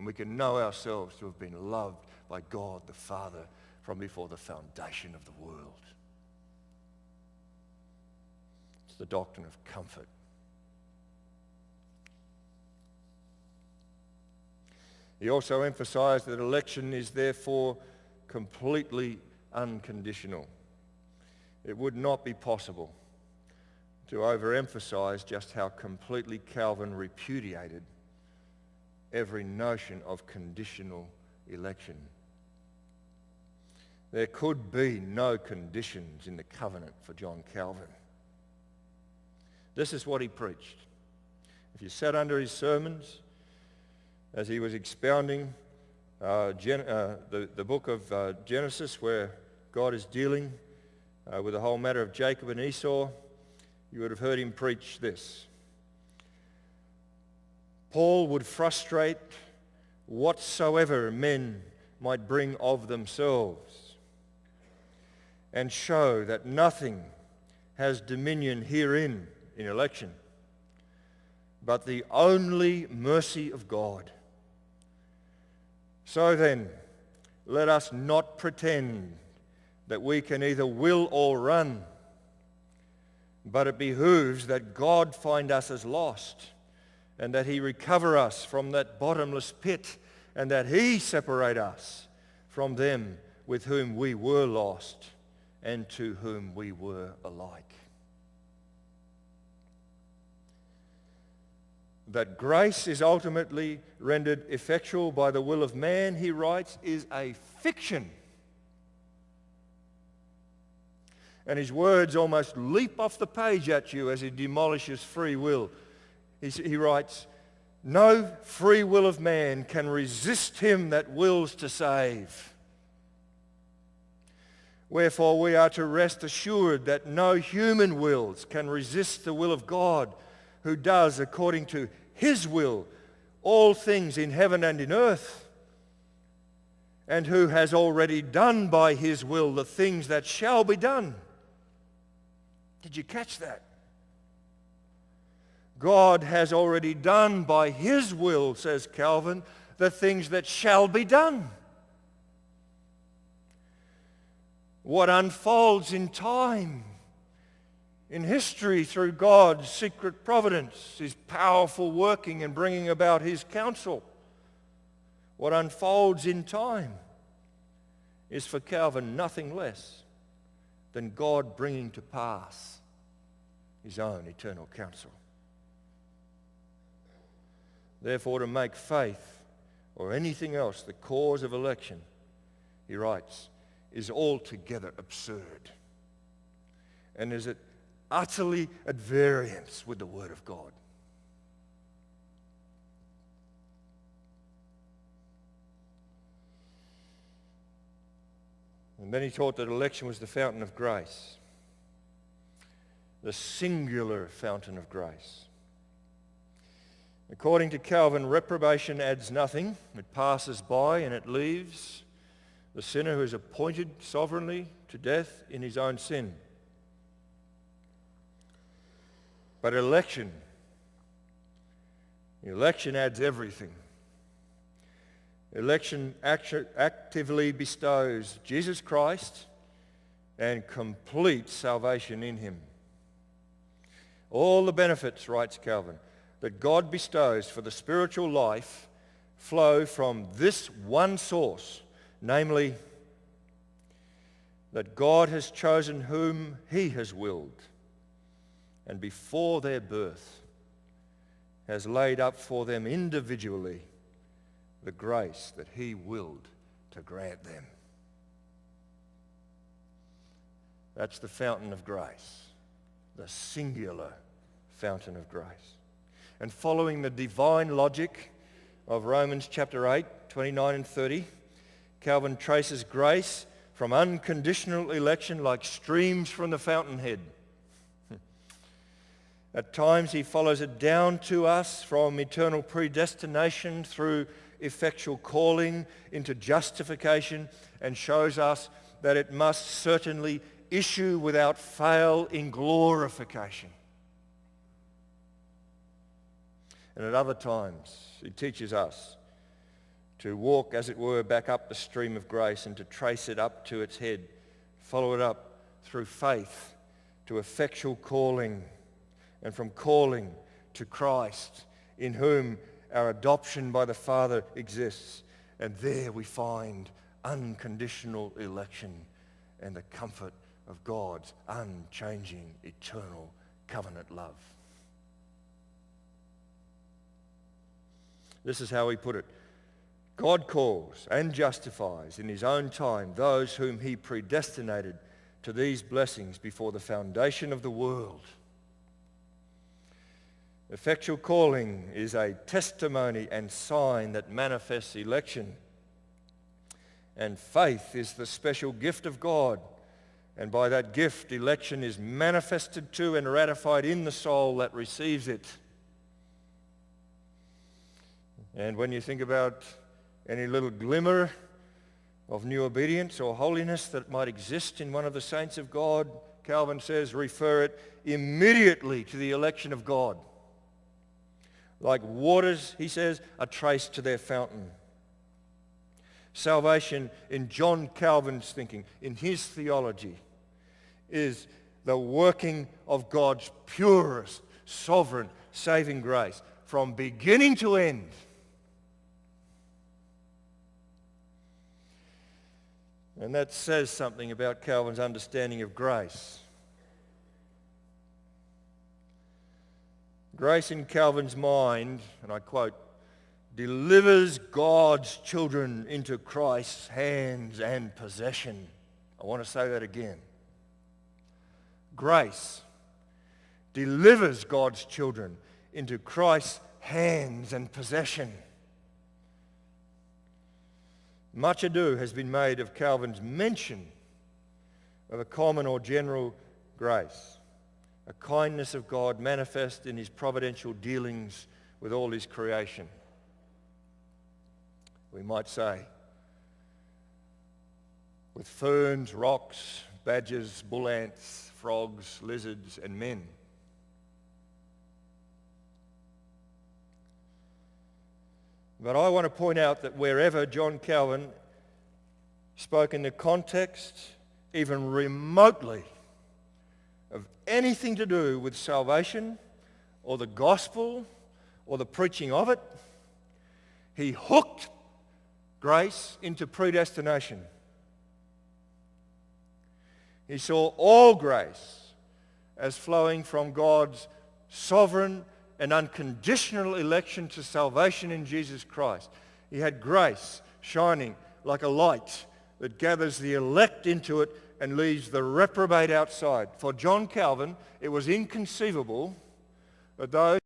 and we can know ourselves to have been loved by God the Father from before the foundation of the world. It's the doctrine of comfort. He also emphasized that election is therefore completely unconditional. It would not be possible to overemphasize just how completely Calvin repudiated every notion of conditional election. There could be no conditions in the covenant for John Calvin. This is what he preached. If you sat under his sermons as he was expounding the book of Genesis, where God is dealing with the whole matter of Jacob and Esau, you would have heard him preach this. Paul would frustrate whatsoever men might bring of themselves and show that nothing has dominion herein in election but the only mercy of God. So then, let us not pretend that we can either will or run, but it behooves that God find us as lost, and that he recover us from that bottomless pit, and that he separate us from them with whom we were lost and to whom we were alike. That grace is ultimately rendered effectual by the will of man, he writes, is a fiction. And his words almost leap off the page at you as he demolishes free will. He writes, no free will of man can resist him that wills to save. Wherefore we are to rest assured that no human wills can resist the will of God, who does according to his will all things in heaven and in earth, and who has already done by his will the things that shall be done. Did you catch that? God has already done by his will, says Calvin, the things that shall be done. What unfolds in time, in history, through God's secret providence, his powerful working and bringing about his counsel, what unfolds in time is for Calvin nothing less than God bringing to pass his own eternal counsel. Therefore, to make faith or anything else the cause of election, he writes, is altogether absurd and is utterly at variance with the Word of God. And then he taught that election was the fountain of grace, the singular fountain of grace. According to Calvin, reprobation adds nothing. It passes by and it leaves the sinner who is appointed sovereignly to death in his own sin. But election adds everything. Election actively bestows Jesus Christ and complete salvation in him. All the benefits, writes Calvin, that God bestows for the spiritual life flow from this one source, namely, that God has chosen whom he has willed, and before their birth has laid up for them individually the grace that he willed to grant them. That's the fountain of grace, the singular fountain of grace. And following the divine logic of Romans chapter 8, 29 and 30, Calvin traces grace from unconditional election like streams from the fountainhead. At times he follows it down to us from eternal predestination through effectual calling into justification, and shows us that it must certainly issue without fail in glorification. And at other times he teaches us to walk, as it were, back up the stream of grace and to trace it up to its head, follow it up through faith to effectual calling, and from calling to Christ, in whom our adoption by the Father exists. And there we find unconditional election and the comfort of God's unchanging, eternal covenant love. This is how he put it. God calls and justifies in his own time those whom he predestinated to these blessings before the foundation of the world. Effectual calling is a testimony and sign that manifests election. And faith is the special gift of God. And by that gift, election is manifested to and ratified in the soul that receives it. And when you think about any little glimmer of new obedience or holiness that might exist in one of the saints of God, Calvin says, refer it immediately to the election of God. Like waters, he says, are traced to their fountain. Salvation, in John Calvin's thinking, in his theology, is the working of God's purest, sovereign, saving grace from beginning to end. And that says something about Calvin's understanding of grace. Grace in Calvin's mind, and I quote, delivers God's children into Christ's hands and possession. I want to say that again. Grace delivers God's children into Christ's hands and possession. Much ado has been made of Calvin's mention of a common or general grace, a kindness of God manifest in his providential dealings with all his creation. We might say, with ferns, rocks, badgers, bull ants, frogs, lizards, and men. But I want to point out that wherever John Calvin spoke in the context, even remotely, of anything to do with salvation or the gospel or the preaching of it, he hooked grace into predestination. He saw all grace as flowing from God's sovereign and unconditional election to salvation in Jesus Christ. He had grace shining like a light that gathers the elect into it and leaves the reprobate outside. For John Calvin, it was inconceivable that those